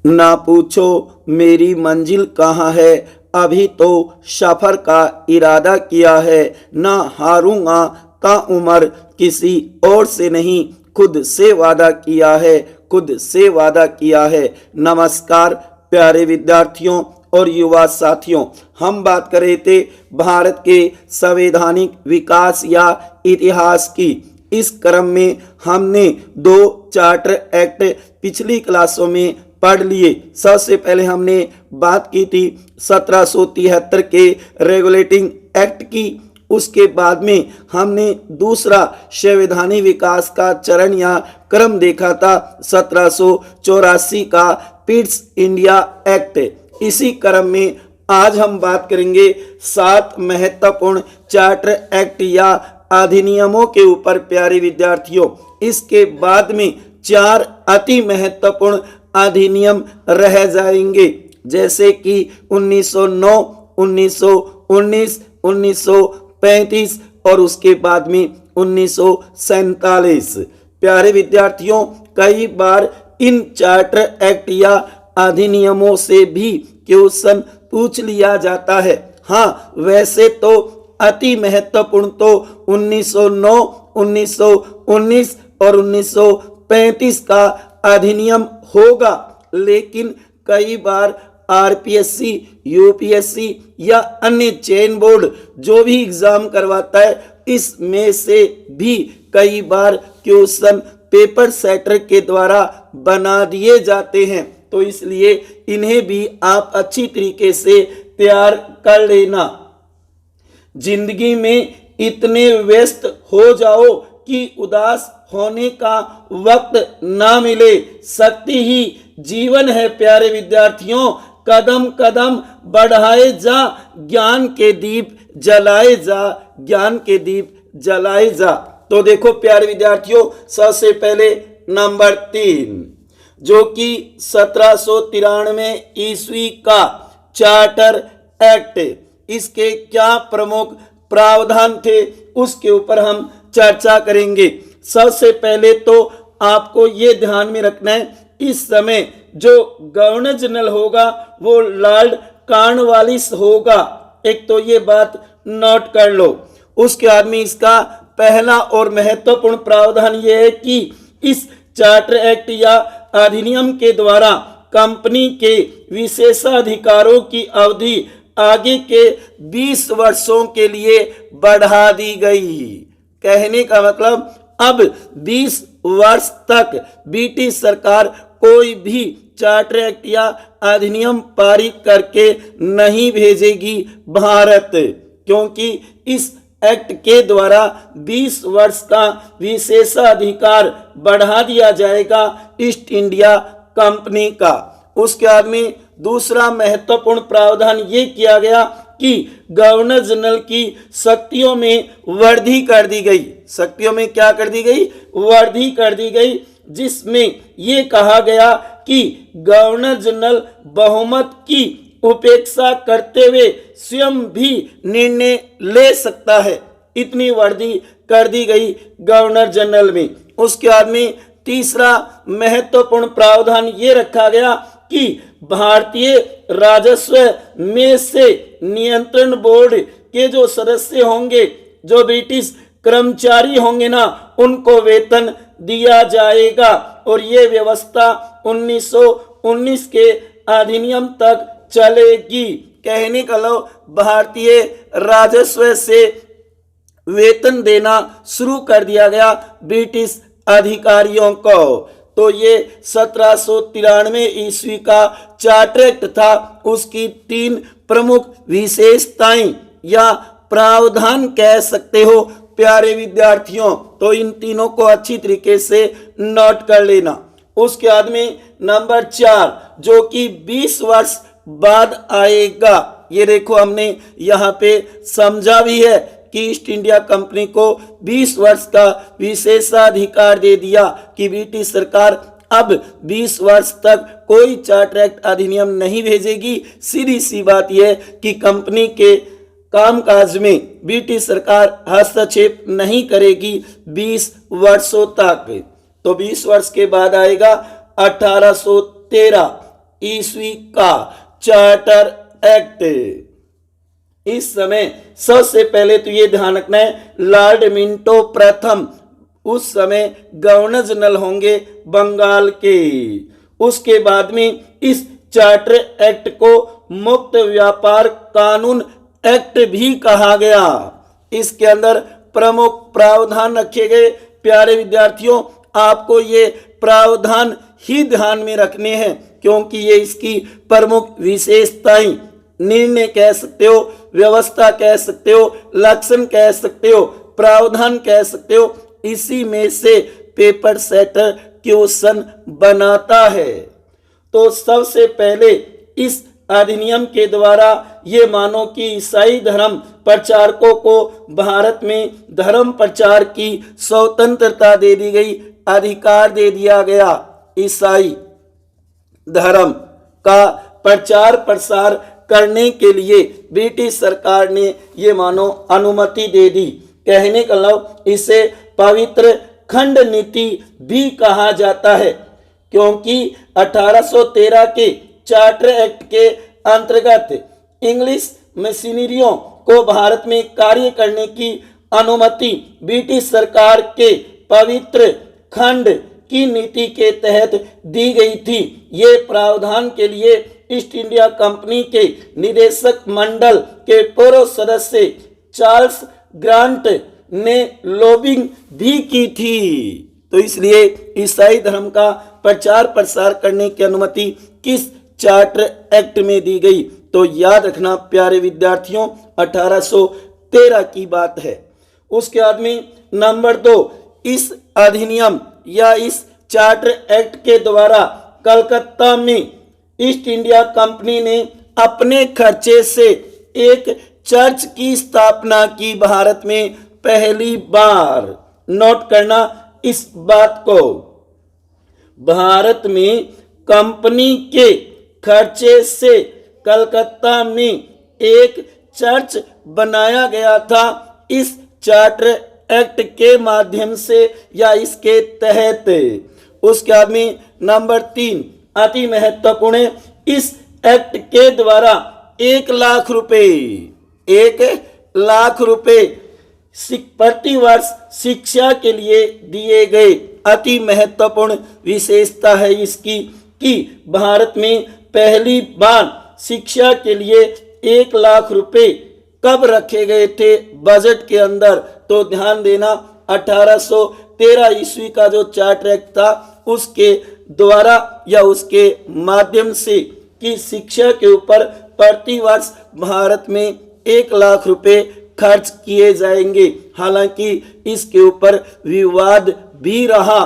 ना पूछो मेरी मंजिल कहाँ है, अभी तो सफर का इरादा किया है। ना हारूंगा ताउम्र किसी और से नहीं, खुद से वादा किया है, खुद से वादा किया है। नमस्कार प्यारे विद्यार्थियों और युवा साथियों, हम बात कर रहे थे भारत के संवैधानिक विकास या इतिहास की। इस क्रम में हमने 2 चार्टर एक्ट पिछली क्लासों में पढ़ लिए। सबसे पहले हमने बात की थी 1773 के रेगुलेटिंग एक्ट की। उसके बाद में हमने दूसरा संवैधानिक विकास का चरण या क्रम देखा था 1784 का पिट्स इंडिया एक्ट। इसी क्रम में आज हम बात करेंगे 7 महत्वपूर्ण चार्टर एक्ट या अधिनियमों के ऊपर प्यारे विद्यार्थियों। इसके बाद में 4 अति महत्वपूर्ण अधिनियम रह जाएंगे, जैसे कि 1909, 1919, 1935 और उसके बाद में 1947। प्यारे विद्यार्थियों, कई बार इन चार्टर एक्ट या अधिनियमों से भी क्वेश्चन पूछ लिया जाता है। हाँ, वैसे तो अति महत्वपूर्ण तो 1909, 1919 और 1935 का अधिनियम होगा, लेकिन कई बार आरपीएससी, यूपीएससी या अन्य चयन बोर्ड जो भी एग्जाम करवाता है, इसमें से भी कई बार क्वेश्चन पेपर सेटर के द्वारा बना दिए जाते हैं। तो इसलिए इन्हें भी आप अच्छी तरीके से तैयार कर लेना। जिंदगी में इतने व्यस्त हो जाओ कि उदास होने का वक्त ना मिले, शक्ति ही जीवन है प्यारे विद्यार्थियों। कदम कदम बढ़ाए जा, ज्ञान के दीप जलाए जा, ज्ञान के दीप जलाए जा। तो देखो प्यारे विद्यार्थियों, सबसे पहले नंबर 3 जो कि 1793 ईस्वी का चार्टर एक्ट, इसके क्या प्रमुख प्रावधान थे उसके ऊपर हम चर्चा करेंगे। सबसे पहले तो आपको ये ध्यान में रखना है, इस समय जो गवर्नर जनरल होगा वो लॉर्ड कॉर्नवालिस होगा। एक तो ये बात नोट कर लो। उसके बाद में इसका पहला और महत्वपूर्ण प्रावधान यह है कि इस चार्टर एक्ट या अधिनियम के द्वारा कंपनी के विशेषाधिकारों की अवधि आगे के 20 वर्षों के लिए बढ़ा दी गई। कहने का मतलब अब 20 वर्ष तक ब्रिटिश सरकार कोई भी चार्टर एक्ट या अधिनियम पारित करके नहीं भेजेगी भारत, क्योंकि इस एक्ट के द्वारा 20 वर्ष का विशेषाधिकार बढ़ा दिया जाएगा ईस्ट इंडिया कंपनी का। उसके बाद में दूसरा महत्वपूर्ण प्रावधान ये किया गया कि गवर्नर जनरल की शक्तियों में वृद्धि कर दी गई। शक्तियों में क्या कर दी गई? वृद्धि कर दी गई, जिसमें ये कहा गया कि गवर्नर जनरल बहुमत की उपेक्षा करते हुए स्वयं भी निर्णय ले सकता है। इतनी वृद्धि कर दी गई गवर्नर जनरल में। उसके बाद में तीसरा महत्वपूर्ण प्रावधान ये रखा गया कि भारतीय राजस्व में से नियंत्रण बोर्ड के जो सदस्य होंगे, जो ब्रिटिश कर्मचारी होंगे ना, उनको वेतन दिया जाएगा। और ये व्यवस्था 1919 के अधिनियम तक चलेगी। कहने का लो, भारतीय राजस्व से वेतन देना शुरू कर दिया गया ब्रिटिश अधिकारियों को। तो ये 1793 ईस्वी का चार्टर एक्ट था। उसकी 3 प्रमुख विशेषताएं या प्रावधान कह सकते हो प्यारे विद्यार्थियों। तो इन तीनों को अच्छी तरीके से नोट कर लेना। उसके बाद में नंबर 4 जो कि 20 वर्ष बाद आएगा। ये देखो हमने यहाँ पे समझा भी है कि ईस्ट इंडिया कंपनी को 20 वर्ष का विशेषाधिकार दे दिया कि ब्रिटिश सरकार अब 20 वर्ष तक कोई चार्टर एक्ट अधिनियम नहीं भेजेगी। सीधी सी बात यह कि कंपनी के कामकाज में ब्रिटिश सरकार हस्तक्षेप नहीं करेगी 20 वर्षों तक। तो 20 वर्ष के बाद आएगा 1813 ईस्वी का चार्टर एक्ट। इस समय सबसे पहले तो ये ध्यान रखना है, लॉर्ड मिंटो प्रथम उस समय गवर्नर जनरल होंगे बंगाल के। उसके बाद में इस चार्टर एक्ट को मुक्त व्यापार कानून एक्ट भी कहा गया। इसके अंदर प्रमुख प्रावधान रखे गए। प्यारे विद्यार्थियों, आपको ये प्रावधान ही ध्यान में रखने हैं, क्योंकि ये इसकी प्रमुख विशेषताएं, निर्णय कह सकते हो, व्यवस्था कह सकते हो, लक्षण कह सकते हो, प्रावधान कह सकते हो, इसी में से पेपर सेटर क्वेश्चन बनाता है। तो सबसे पहले इस अधिनियम के द्वारा ये मानो कि ईसाई धर्म प्रचारकों को भारत में धर्म प्रचार की स्वतंत्रता दे दी गई, अधिकार दे दिया गया। ईसाई धर्म का प्रचार प्रसार करने के लिए ब्रिटिश सरकार ने ये मानो अनुमति दे दी। कहने का मतलब इसे पवित्र खंड नीति भी कहा जाता है, क्योंकि 1813 के चार्टर एक्ट के अंतर्गत इंग्लिश मिशनरियों को भारत में कार्य करने की अनुमति ब्रिटिश सरकार के पवित्र खंड की नीति के तहत दी गई थी। ये प्रावधान के लिए ईस्ट इंडिया कंपनी के निदेशक मंडल के पूर्व सदस्य चार्ल्स ग्रांट ने लॉबिंग भी की थी। तो इसलिए ईसाई धर्म का प्रचार प्रसार करने की अनुमति किस चार्टर एक्ट में दी गई? तो याद रखना प्यारे विद्यार्थियों, 1813 की बात है। उसके बाद में नंबर 2, इस अधिनियम या इस चार्टर एक्ट के द्वारा कलकत्ता में ईस्ट इंडिया कंपनी ने अपने खर्चे से एक चर्च की स्थापना की, भारत में पहली बार। नोट करना इस बात को, भारत में कंपनी के खर्चे से कलकत्ता में एक चर्च बनाया गया था, इस चार्टर एक्ट के माध्यम से या इसके तहत। उसके बाद में नंबर 3 अति महत्वपूर्ण है, इस एक्ट के द्वारा 1 लाख रुपए, 1 लाख रुपए प्रति वर्ष शिक्षा के लिए दिए गए। अति महत्वपूर्ण विशेषता है इसकी कि भारत में पहली बार शिक्षा के लिए 1 लाख रुपए कब रखे गए थे बजट के अंदर? तो ध्यान देना, 1813 ईस्वी का जो चार्टर एक्ट था उसके द्वारा या उसके माध्यम से कि शिक्षा के ऊपर प्रति वर्ष भारत में 1 लाख रुपए खर्च किए जाएंगे। हालांकि इसके ऊपर विवाद भी रहा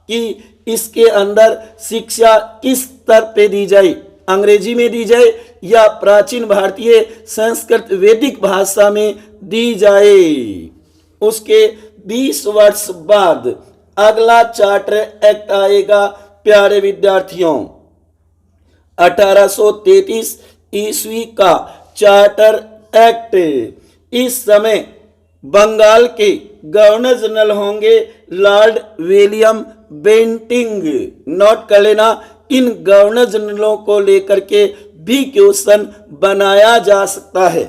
कि इसके अंदर शिक्षा किस स्तर पे दी जाए, अंग्रेजी में दी जाए या प्राचीन भारतीय संस्कृत वैदिक भाषा में दी जाए। उसके 20 वर्ष बाद अगला चार्टर एक्ट आएगा प्यारे विद्यार्थियों, 1833 ईस्वी का चार्टर एक्ट। इस समय बंगाल के गवर्नर जनरल होंगे लॉर्ड विलियम बेंटिंग। नोट कर लेना, इन गवर्नर जनरलों को लेकर के भी क्वेश्चन बनाया जा सकता है।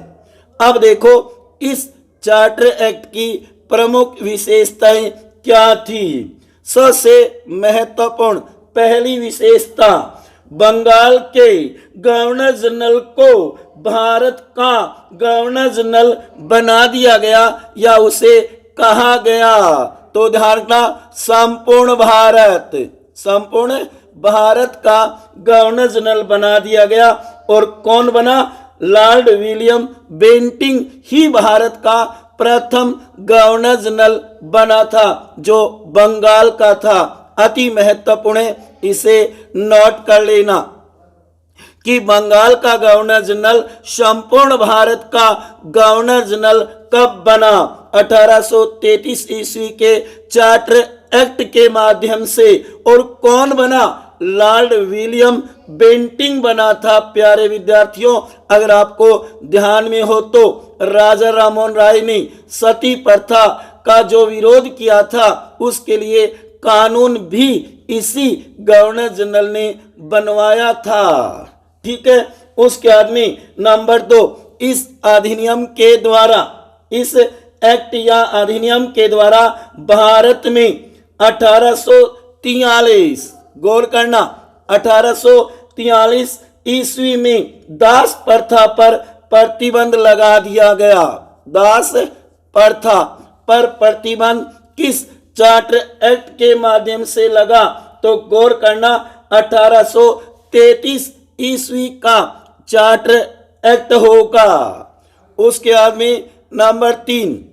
अब देखो इस चार्टर एक्ट की प्रमुख विशेषताएं क्या थी? सबसे महत्वपूर्ण पहली विशेषता, बंगाल के गवर्नर जनरल को भारत का गवर्नर जनरल बना दिया गया या उसे कहा गया। तो ध्यान रखना, संपूर्ण भारत का गवर्नर जनरल बना दिया गया। और कौन बना? लॉर्ड विलियम बेंटिंग ही भारत का प्रथम गवर्नर जनरल बना था जो बंगाल का था। अति महत्वपूर्ण है, इसे नोट कर लेना कि बंगाल का गवर्नर जनरल संपूर्ण भारत का गवर्नर जनरल कब बना? 1833 ईस्वी के चार्टर एक्ट के माध्यम से। और कौन बना? लॉर्ड विलियम बेंटिंग बना था। प्यारे विद्यार्थियों, अगर आपको ध्यान में हो तो राजा राममोहन राय ने सती प्रथा का जो विरोध किया था उसके लिए कानून भी इसी गवर्नर जनरल ने बनवाया था। ठीक है। उसके बाद में नंबर 2, इस अधिनियम के द्वारा, इस एक्ट या अधिनियम के द्वारा भारत में 1843, गौर करना, 1843 ईस्वी में दास प्रथा पर प्रतिबंध लगा दिया गया। दास प्रथा पर प्रतिबंध किस चार्टर एक्ट के माध्यम से लगा? तो गौर करना, 1833 ईस्वी का चार्टर एक्ट होगा। उसके बाद में नंबर 3,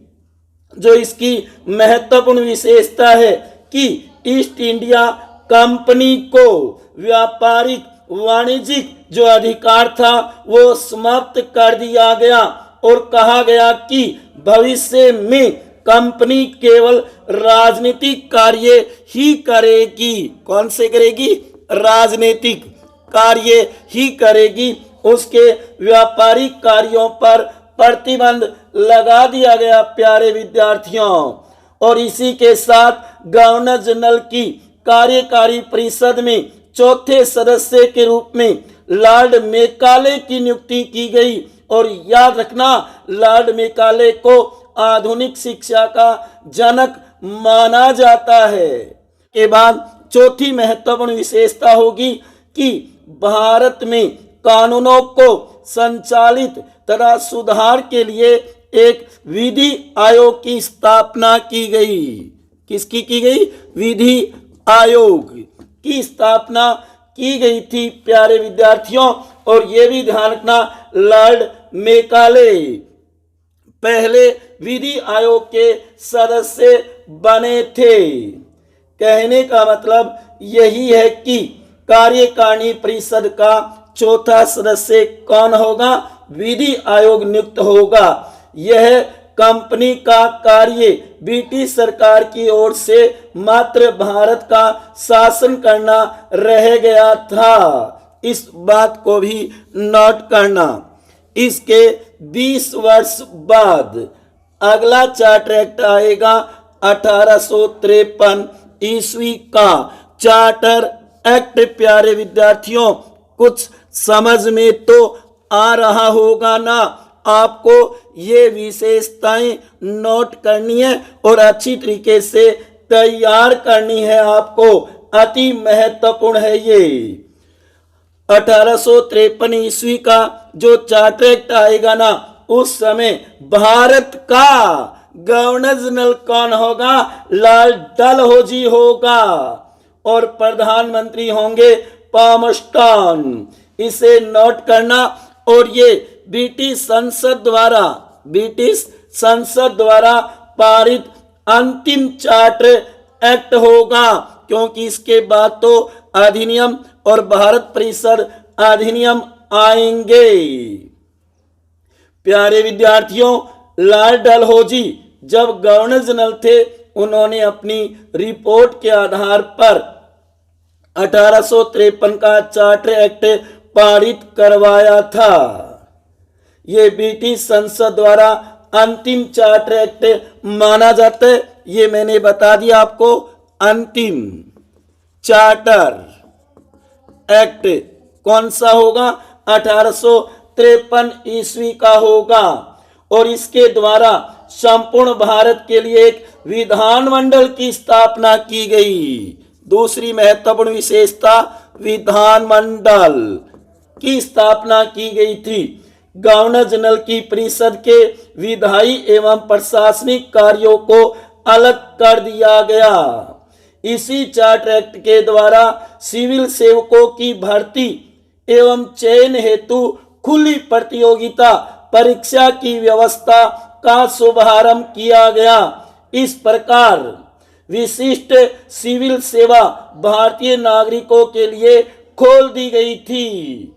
जो इसकी महत्वपूर्ण विशेषता है कि ईस्ट इंडिया कंपनी को व्यापारिक वाणिज्यिक जो अधिकार था वो समाप्त कर दिया गया और कहा गया कि भविष्य में कंपनी केवल राजनीतिक कार्य ही करेगी। कौन से करेगी? राजनीतिक कार्य ही करेगी। उसके व्यापारिक कार्यों पर प्रतिबंध लगा दिया गया प्यारे विद्यार्थियों। और इसी के साथ गवर्नर जनरल की कार्यकारी परिषद में चौथे सदस्य के रूप में लॉर्ड मेकाले की नियुक्ति की गई। और याद रखना, लॉर्ड मेकाले को आधुनिक शिक्षा का जनक माना जाता है। के बाद चौथी महत्वपूर्ण विशेषता होगी कि भारत में कानूनों को संचालित तथा सुधार के लिए एक विधि आयोग की स्थापना की गई। किसकी की गई? विधि आयोग की स्थापना की गई थी प्यारे विद्यार्थियों। और यह भी ध्यान रखना, लॉर्ड मेकाले पहले विधि आयोग के सदस्य बने थे। कहने का मतलब यही है कि कार्यकारिणी परिषद का चौथा सदस्य कौन होगा? विधि आयोग नियुक्त होगा। यह कंपनी का कार्य ब्रिटिश सरकार की ओर से मात्र भारत का शासन करना रह गया था। इस बात को भी नोट करना। इसके 20 वर्ष बाद अगला चार्टर एक्ट आएगा 1853 ईस्वी का चार्टर एक्ट। प्यारे विद्यार्थियों, कुछ समझ में तो आ रहा होगा ना? आपको ये विशेषताएं नोट करनी है और अच्छी तरीके से तैयार करनी है। आपको अति महत्वपूर्ण है ये 1853 ईस्वी का जो चार्टर एक्ट आएगा ना, उस समय भारत का गवर्नर जनरल कौन होगा? लॉर्ड डलहौजी होगा और प्रधानमंत्री होंगे पामस्टन। इसे नोट करना। और ये ब्रिटिश संसद द्वारा पारित अंतिम चार्टर एक्ट होगा, क्योंकि इसके बाद तो अधिनियम और भारत परिषद अधिनियम आएंगे। प्यारे विद्यार्थियों, लॉर्ड डलहौजी जब गवर्नर जनरल थे, उन्होंने अपनी रिपोर्ट के आधार पर 1853 का चार्टर एक्ट पारित करवाया था। ये ब्रिटिश संसद द्वारा अंतिम चार्टर एक्ट माना जाता है। ये मैंने बता दिया आपको। अंतिम चार्टर एक्ट कौन सा होगा? 1853 ईस्वी का होगा। और इसके द्वारा संपूर्ण भारत के लिए एक विधानमंडल की स्थापना की गई। दूसरी महत्वपूर्ण विशेषता, विधानमंडल की स्थापना की गई थी। गवर्नर जनरल की परिषद के विधायी एवं प्रशासनिक कार्यों को अलग कर दिया गया। इसी चार्टर एक्ट के द्वारा सिविल सेवकों की भर्ती एवं चयन हेतु खुली प्रतियोगिता परीक्षा की व्यवस्था का शुभारंभ किया गया। इस प्रकार विशिष्ट सिविल सेवा भारतीय नागरिकों के लिए खोल दी गई थी।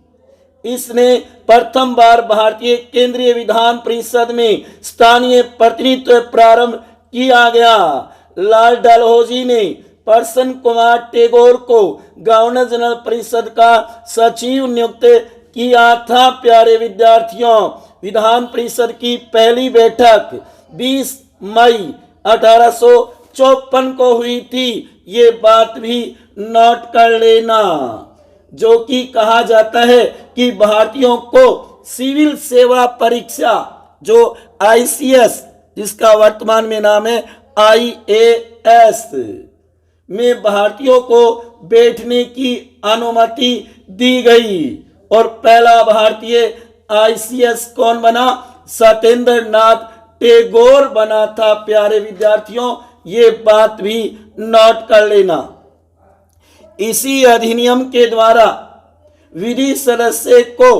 इसने प्रथम बार भारतीय केंद्रीय विधान परिषद में स्थानीय प्रतिनिधित्व प्रारंभ किया गया। लॉर्ड डलहौजी ने प्रसन्न कुमार टैगोर को गवर्नर जनरल परिषद का सचिव नियुक्त किया था। प्यारे विद्यार्थियों, विधान परिषद की पहली बैठक 20 मई 1854 को हुई थी। ये बात भी नोट कर लेना, जो कि कहा जाता है कि भारतीयों को सिविल सेवा परीक्षा जो आईसीएस, जिसका वर्तमान में नाम है आईएएस, में भारतीयों को बैठने की अनुमति दी गई। और पहला भारतीय आईसीएस कौन बना? सत्येंद्र नाथ टैगोर बना था। प्यारे विद्यार्थियों, ये बात भी नोट कर लेना। इसी अधिनियम के द्वारा विधि सदस्य को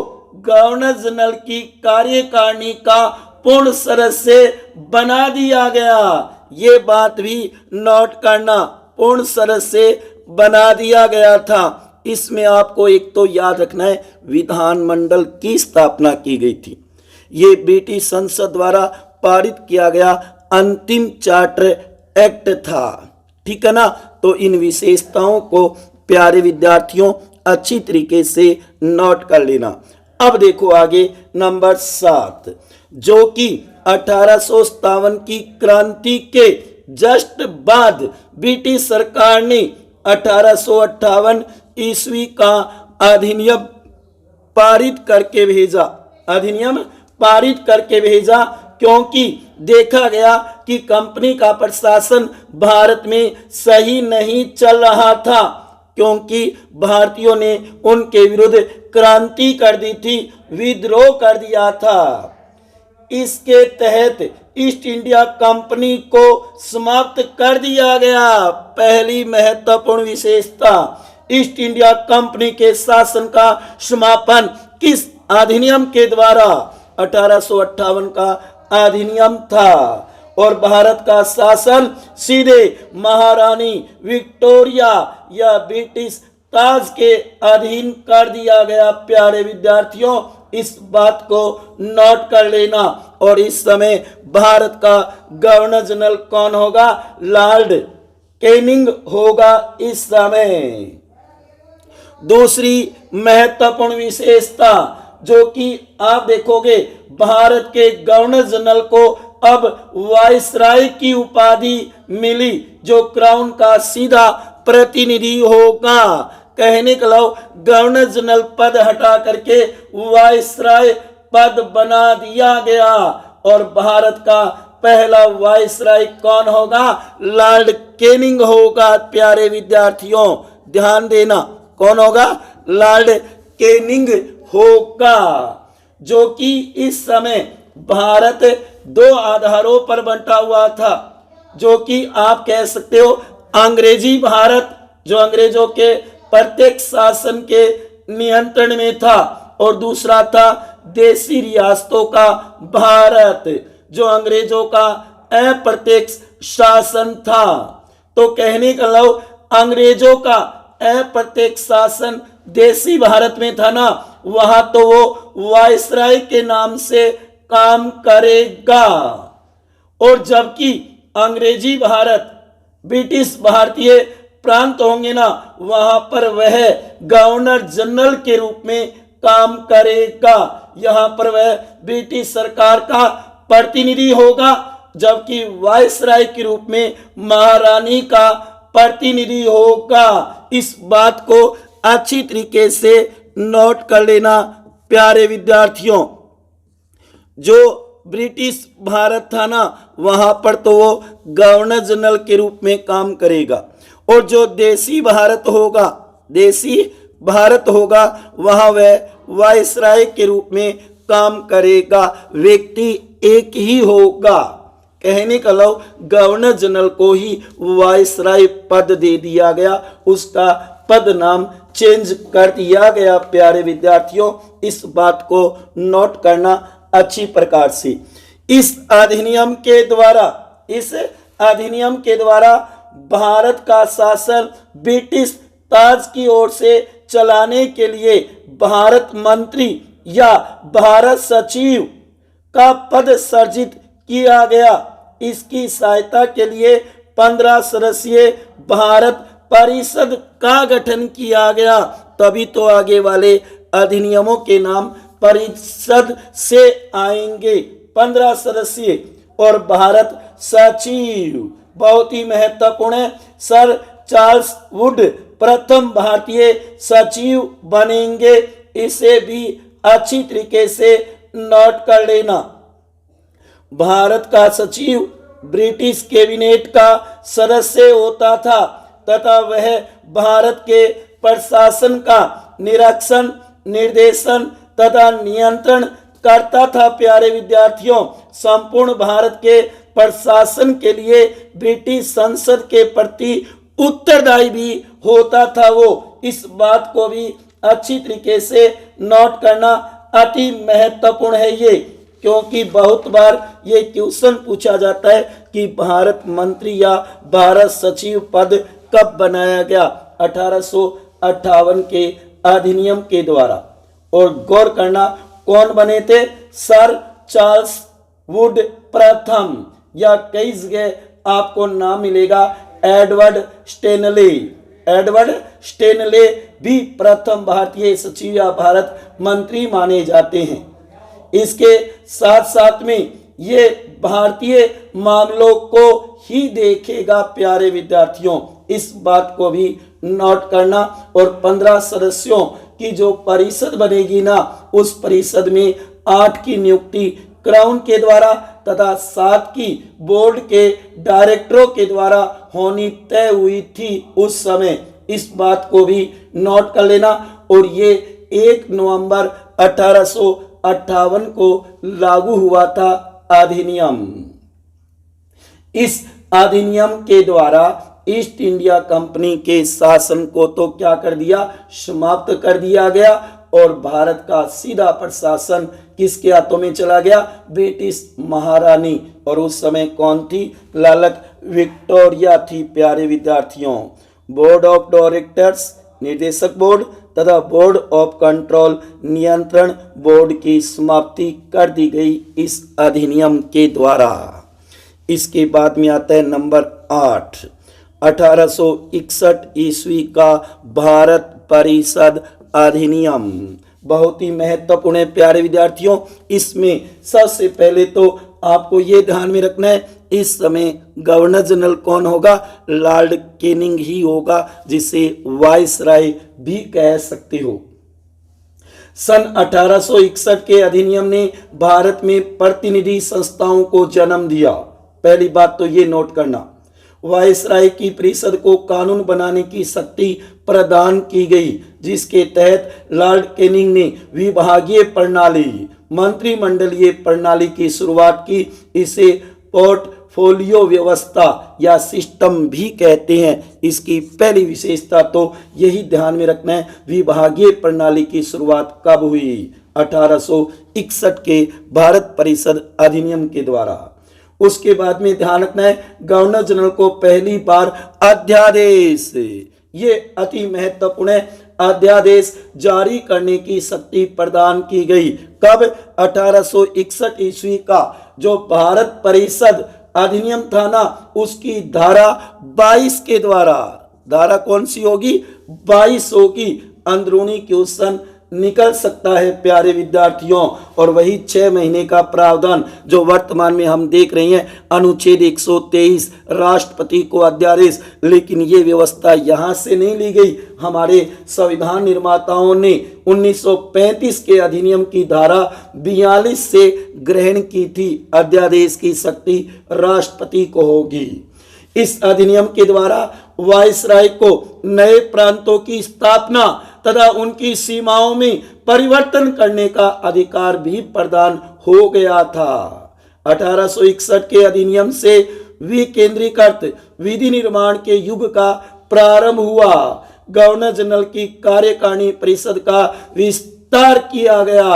गवर्नर जनरल की कार्यकारिणी का पूर्ण सदस्य बना दिया गया। ये बात भी नोट करना, पूर्ण सदस्य बना दिया गया था। इसमें आपको एक तो याद रखना है, विधानमंडल की स्थापना की गई थी। ये ब्रिटिश संसद द्वारा पारित किया गया अंतिम चार्टर एक्ट था। ठीक है ना? तो इन विशेषताओं को प्यारे विद्यार्थियों अच्छी तरीके से नोट कर लेना। अब देखो आगे नंबर 7, जो कि 1857 की क्रांति के जस्ट बाद ब्रिटिश सरकार ने 1858 ईस्वी का अधिनियम पारित करके भेजा। अधिनियम पारित करके भेजा क्योंकि देखा गया कि कंपनी का प्रशासन भारत में सही नहीं चल रहा था, क्योंकि भारतीयों ने उनके विरुद्ध क्रांति कर दी थी, विद्रोह कर दिया था। इसके तहत ईस्ट इंडिया कंपनी को समाप्त कर दिया गया। पहली महत्वपूर्ण विशेषता, ईस्ट इंडिया कंपनी के शासन का समापन किस अधिनियम के द्वारा? 1858 का अधिनियम था। और भारत का शासन सीधे महारानी विक्टोरिया या ब्रिटिश ताज के अधीन कर दिया गया। प्यारे विद्यार्थियों, इस बात को नोट कर लेना। और इस समय भारत का गवर्नर जनरल कौन होगा? लॉर्ड कैनिंग होगा इस समय। दूसरी महत्वपूर्ण विशेषता, जो कि आप देखोगे, भारत के गवर्नर जनरल को अब वायसराय की उपाधि मिली, जो क्राउन का सीधा प्रतिनिधि होगा। कहने का लो, गवर्नर जनरल पद हटा करके वायसराय पद बना दिया गया। और भारत का पहला वायसराय कौन होगा? लॉर्ड कैनिंग होगा। प्यारे विद्यार्थियों ध्यान देना, कौन होगा? लॉर्ड कैनिंग होगा। जो कि इस समय भारत दो आधारों पर बंटा हुआ था, जो कि आप कह सकते हो अंग्रेजी भारत, जो अंग्रेजों के प्रत्यक्ष शासन के नियंत्रण में था, और दूसरा था देसी रियासतों का भारत, जो अंग्रेजों का अप्रत्यक्ष शासन था। तो कहने का लो, अंग्रेजों का अप्रत्यक्ष शासन देसी भारत में था ना, वहां तो वो वायसराय के नाम से काम करेगा। और जबकि अंग्रेजी भारत, ब्रिटिश भारतीय प्रांत होंगे ना, वहां पर वह गवर्नर जनरल के रूप में काम करेगा। यहां पर वह ब्रिटिश सरकार का प्रतिनिधि होगा, जबकि वायसराय के रूप में महारानी का प्रतिनिधि होगा। इस बात को अच्छी तरीके से नोट कर लेना प्यारे विद्यार्थियों। जो ब्रिटिश भारत था ना, वहां पर तो वो गवर्नर जनरल के रूप में काम करेगा, और जो देसी भारत होगा, देसी भारत होगा, वहां वह वायसराय के रूप में काम करेगा। व्यक्ति एक ही होगा। कहने का लो, गवर्नर जनरल को ही वायसराय पद दे दिया गया, उसका पद नाम चेंज कर दिया गया। प्यारे विद्यार्थियों, इस बात को नोट करना अच्छी प्रकार से। इस अधिनियम के द्वारा भारत का शासन ब्रिटिश ताज की ओर से चलाने के लिए भारत मंत्री या भारत सचिव का पद सृजित किया गया। इसकी सहायता के लिए 15 सदस्यीय भारत परिषद का गठन किया गया। तभी तो आगे वाले अधिनियमों के नाम परिषद से आएंगे। 15 सदस्यीय और भारत सचिव बहुत ही महत्वपूर्ण है। सर चार्ल्स वुड प्रथम भारतीय सचिव बनेंगे, इसे भी अच्छी तरीके से नोट कर लेना। भारत का सचिव ब्रिटिश कैबिनेट का सदस्य होता था तथा वह भारत के प्रशासन का निरीक्षण, निर्देशन तथा नियंत्रण करता था। प्यारे विद्यार्थियों, संपूर्ण भारत के प्रशासन के लिए ब्रिटिश संसद के प्रति उत्तरदायी भी होता था वो। इस बात को भी अच्छी तरीके से नोट करना अति महत्वपूर्ण है ये, क्योंकि बहुत बार ये क्वेश्चन पूछा जाता है कि भारत मंत्री या भारत सचिव पद कब बनाया गया? 1858 के अधिनियम के द्वारा। और गौर करना कौन बने थे? सर चार्ल्स वुड प्रथम, या कई जगह आपको नाम मिलेगा एडवर्ड स्टेनले। एडवर्ड स्टेनले भी प्रथम भारतीय सचिव या भारत मंत्री माने जाते हैं। इसके साथ साथ में ये भारतीय मामलों को ही देखेगा। प्यारे विद्यार्थियों, इस बात को भी नोट करना। और 15 सदस्यों की जो परिषद बनेगी ना, उस परिषद में 8 की नियुक्ति क्राउन के द्वारा तथा 7 की बोर्ड के डायरेक्टरों के द्वारा होनी तय हुई थी उस समय। इस बात को भी नोट कर लेना। और ये 1 नवंबर 1858 को लागू हुआ था अधिनियम। इस अधिनियम के द्वारा ईस्ट इंडिया कंपनी के शासन को तो क्या कर दिया? समाप्त कर दिया गया। और भारत का सीधा प्रशासन किसके हाथों में चला गया? ब्रिटिश महारानी। और उस समय कौन थी? ललक विक्टोरिया थी। प्यारे विद्यार्थियों, बोर्ड ऑफ डायरेक्टर्स निर्देशक बोर्ड तथा बोर्ड ऑफ कंट्रोल नियंत्रण बोर्ड की समाप्ति कर दी गई इस अधिनियम के द्वारा। इसके बाद में आता है नंबर 8, 1861 ईस्वी का भारत परिषद अधिनियम। बहुत ही महत्वपूर्ण है प्यारे विद्यार्थियों। इसमें सबसे पहले तो आपको ये ध्यान में रखना है, इस समय गवर्नर जनरल कौन होगा? लॉर्ड कैनिंग ही होगा, जिसे वाइसराय भी कह सकते हो। सन 1861 के अधिनियम ने भारत में प्रतिनिधि संस्थाओं को जन्म दिया। पहली बात तो ये नोट करना। वाइसराय की परिषद को कानून बनाने की शक्ति प्रदान की गई, जिसके तहत लॉर्ड कैनिंग ने विभागीय प्रणाली, मंत्रिमंडलीय प्रणाली की शुरुआत की। इसे पोर्टफोलियो व्यवस्था या सिस्टम भी कहते हैं। इसकी पहली विशेषता तो यही ध्यान में रखना है, विभागीय प्रणाली की शुरुआत कब हुई? 1861 के भारत परिषद अधिनियम के द्वारा। उसके बाद में ध्यान रखना है, गवर्नर जनरल को पहली बार अध्यादेश, ये अति महत्वपूर्ण है, अध्यादेश जारी करने की शक्ति प्रदान की गई। कब? 1861 ईस्वी का जो भारत परिषद अधिनियम था ना, उसकी धारा 22 के द्वारा। धारा कौन सी होगी? 22 होगी। अंदरूनी क्वेश्चन निकल सकता है प्यारे विद्यार्थियों। और वही 6 महीने का प्रावधान जो वर्तमान में हम देख रहे हैं, अनुच्छेद 123 राष्ट्रपति को अध्यादेश। लेकिन ये व्यवस्था यहाँ से नहीं ली गई, हमारे संविधान निर्माताओं ने 1935 के अधिनियम की धारा 42 से ग्रहण की थी। अध्यादेश की शक्ति राष्ट्रपति को होगी। इस अधिनियम के द्वारा वाइसराय को नए प्रांतों की स्थापना तथा उनकी सीमाओं में परिवर्तन करने का अधिकार भी प्रदान हो गया था। 1861 के अधिनियम से विकेंद्रीकृत विधि निर्माण के युग का प्रारंभ हुआ। गवर्नर जनरल की कार्यकारिणी परिषद का विस्तार किया गया।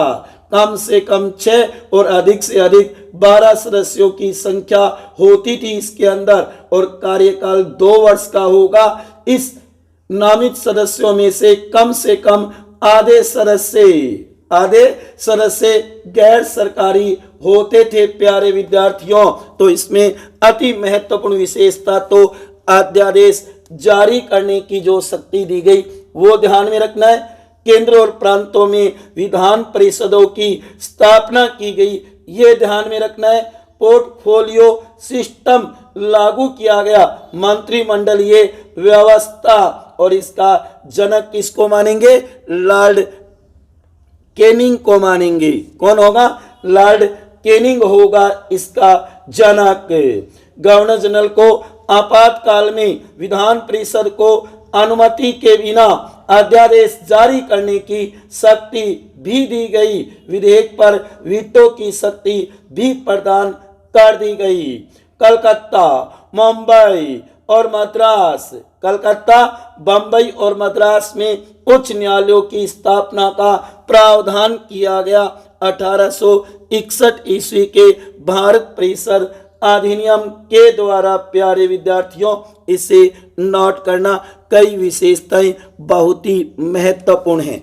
कम से कम 6 और अधिक से अधिक 12 सदस्यों की संख्या होती थी इसके अंदर, और कार्यकाल 2 वर्ष का होगा। इस नामित सदस्यों में से कम आधे सदस्य गैर सरकारी होते थे प्यारे विद्यार्थियों। तो इसमें अति महत्वपूर्ण विशेषता तो अध्यादेश जारी करने की जो शक्ति दी गई वो ध्यान में रखना है। केंद्र और प्रांतों में विधान परिषदों की स्थापना की गई, ये ध्यान में रखना है। पोर्टफोलियो सिस्टम लागू किया गया, मंत्रिमंडलीय व्यवस्था, और इसका जनक किसको मानेंगे? लॉर्ड कैनिंग को मानेंगे। कौन होगा? लॉर्ड कैनिंग होगा इसका जनक। गवर्नर जनरल को आपातकाल में विधान परिषद को अनुमति के बिना अध्यादेश जारी करने की शक्ति भी दी गई। विधेयक पर वीटो की शक्ति भी प्रदान कर दी गई। कलकत्ता, मुंबई और मद्रास, कलकत्ता, बंबई और मद्रास में उच्च न्यायालयों की स्थापना का प्रावधान किया गया। 1861 ईस्वी के भारत परिषद अधिनियम के द्वारा, प्यारे विद्यार्थियों इसे नोट करना, कई विशेषताएं बहुत ही महत्वपूर्ण हैं।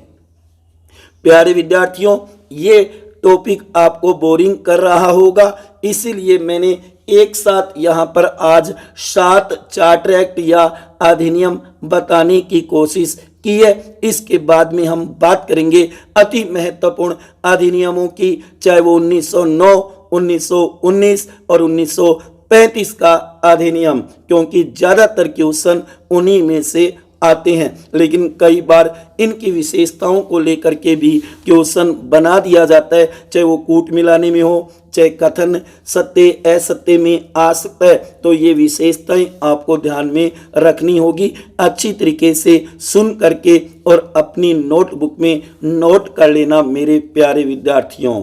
प्यारे विद्यार्थियों, ये टॉपिक आपको बोरिंग कर रहा होगा, इसीलिए मैंने एक साथ यहाँ पर आज 7 चार्टर एक्ट या अधिनियम बताने की कोशिश की है। इसके बाद में हम बात करेंगे अति महत्वपूर्ण अधिनियमों की, चाहे वो 1909, 1919 और 1935 का अधिनियम, क्योंकि ज्यादातर क्वेश्चन उन्हीं में से आते हैं। लेकिन कई बार इनकी विशेषताओं को लेकर के भी क्वेश्चन बना दिया जाता है, चाहे वो कूट मिलाने में हो, चाहे कथन सत्य असत्य में आ सकता है। तो ये विशेषताएं आपको ध्यान में रखनी होगी, अच्छी तरीके से सुन करके और अपनी नोटबुक में नोट कर लेना मेरे प्यारे विद्यार्थियों।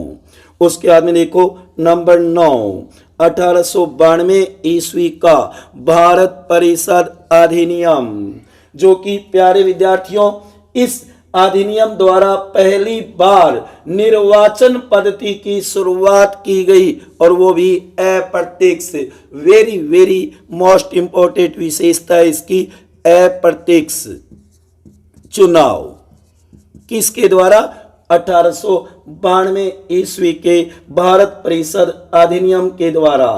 उसके बाद में देखो नंबर 9, 1892 ईस्वी का भारत परिषद अधिनियम, जो कि प्यारे विद्यार्थियों इस अधिनियम द्वारा पहली बार निर्वाचन पद्धति की शुरुआत की गई, और वो भी अप्रत्यक्ष। वेरी वेरी मोस्ट इंपॉर्टेंट विशेषता है इसकी, अप्रत्यक्ष चुनाव। किसके द्वारा? 1892 ईस्वी के भारत परिषद अधिनियम के द्वारा।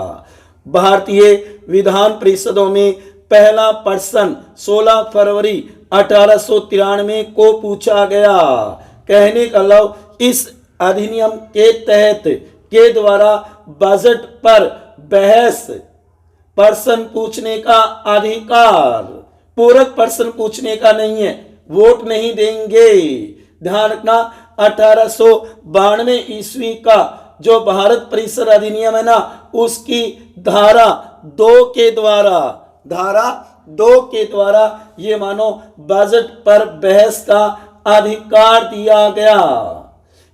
भारतीय विधान परिषदों में पहला प्रश्न 16 फरवरी 1893 को पूछा गया। कहने का लव, इस अधिनियम के तहत के द्वारा बजट पर बहस, प्रश्न पूछने का अधिकार, पूरक प्रश्न पूछने का नहीं है, वोट नहीं देंगे। ध्यान रखना, 1892 ईस्वी का जो भारत परिषद अधिनियम है ना, उसकी धारा 2 के द्वारा, धारा 2 के द्वारा ये मानो बजट पर बहस का अधिकार दिया गया।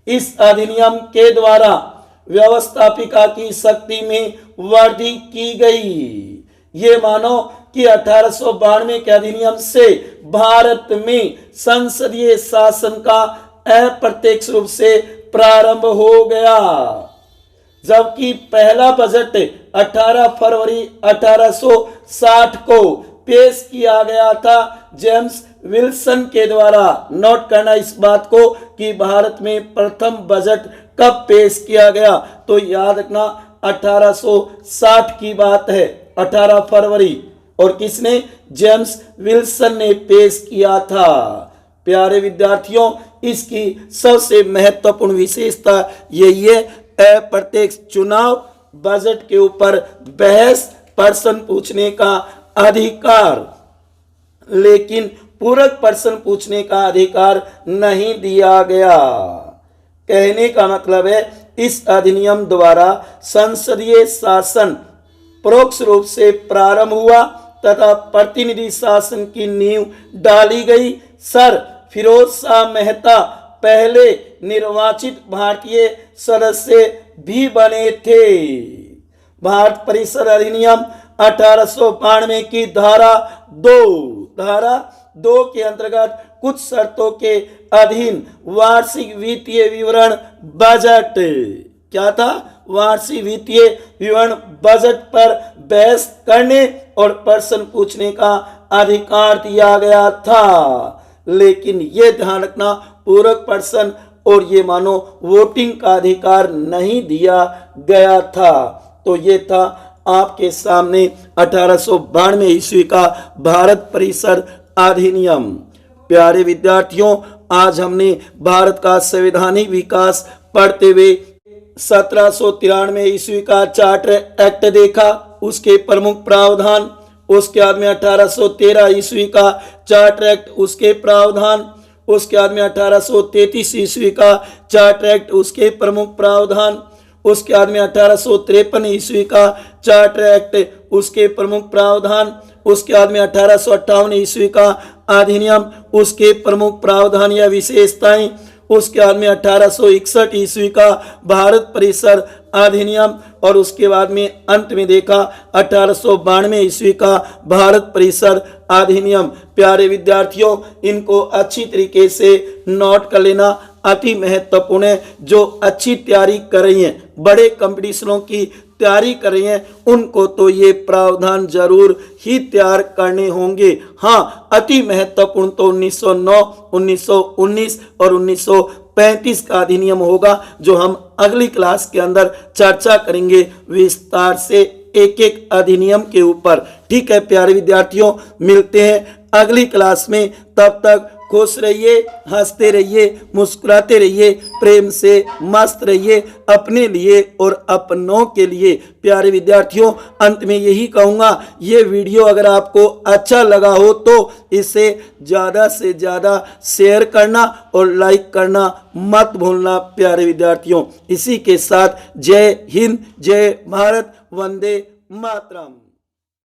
इस अधिनियम के द्वारा व्यवस्थापिका की शक्ति में वृद्धि की गई। ये मानो कि 1892 के अधिनियम से भारत में संसदीय शासन का अप्रत्यक्ष रूप से प्रारंभ हो गया, जबकि पहला बजट 18 फरवरी 1860 को पेश किया गया था जेम्स विल्सन के द्वारा। नोट करना इस बात को कि भारत में प्रथम बजट कब पेश किया गया, तो याद रखना 1860 की बात है, 18 फरवरी, और किसने? जेम्स विल्सन ने पेश किया था। प्यारे विद्यार्थियों, इसकी सबसे महत्वपूर्ण विशेषता यही है, अप्रत्यक्ष चुनाव, बजट के ऊपर बहस, प्रश्न पूछने का अधिकार, लेकिन पूरक प्रश्न पूछने का अधिकार नहीं दिया गया। कहने का मतलब है इस अधिनियम द्वारा संसदीय शासन परोक्ष रूप से प्रारंभ हुआ तथा प्रतिनिधि शासन की नींव डाली गई। सर फिरोज शाह मेहता पहले निर्वाचित भारतीय सदस्य भी बने थे। भारत परिषद अधिनियम 1892 की धारा 2 के अंतर्गत कुछ शर्तों के अधीन वार्षिक वित्तीय विवरण बजट, क्या था? वार्षिक वित्तीय विवरण बजट पर बहस करने और प्रश्न पूछने का अधिकार दिया गया था। लेकिन ये ध्यान रखना, पूरक प्रश्न और ये मानो वोटिंग का अधिकार नहीं दिया गया था। तो ये था आपके सामने 1892 ईस्वी का भारत परिषद अधिनियम। प्यारे विद्यार्थियों, आज हमने भारत का संवैधानिक विकास पढ़ते हुए 1793 ईस्वी का चार्टर एक्ट देखा, उसके प्रमुख प्रावधान, उसके बाद में 1813 ईस्वी का चार्टर एक्ट, उसके प्रावधान, उसके बाद में 1833 ईस्वी का चार्टर एक्ट, उसके प्रमुख प्रावधान, उसके बाद में 1853 ईस्वी का चार्टर एक्ट, उसके प्रमुख प्रावधान, उसके बाद में 1858 ईस्वी का अधिनियम, उसके प्रमुख प्रावधान या विशेषताएं, उसके बाद में 1861 ईस्वी का भारत परिसर अधिनियम, और उसके बाद में अंत में देखा 1892 ईस्वी का भारत परिसर अधिनियम। प्यारे विद्यार्थियों, इनको अच्छी तरीके से नोट कर लेना, अति महत्वपूर्ण है। जो अच्छी तैयारी कर रही हैं, बड़े कंपटीशनों की तैयारी कर रही हैं, उनको तो ये प्रावधान जरूर ही तैयार करने होंगे। हाँ, अति महत्वपूर्ण तो 1909, 1919 और 1935 का अधिनियम होगा, जो हम अगली क्लास के अंदर चर्चा करेंगे विस्तार से एक एक अधिनियम के ऊपर। ठीक है प्यारे विद्यार्थियों, मिलते हैं अगली क्लास में। तब तक खुश रहिए, हंसते रहिए, मुस्कुराते रहिए, प्रेम से मस्त रहिए अपने लिए और अपनों के लिए। प्यारे विद्यार्थियों, अंत में यही कहूँगा, ये वीडियो अगर आपको अच्छा लगा हो तो इसे ज़्यादा से ज़्यादा शेयर करना और लाइक करना मत भूलना प्यारे विद्यार्थियों। इसी के साथ जय हिंद, जय भारत, वंदे मातरम।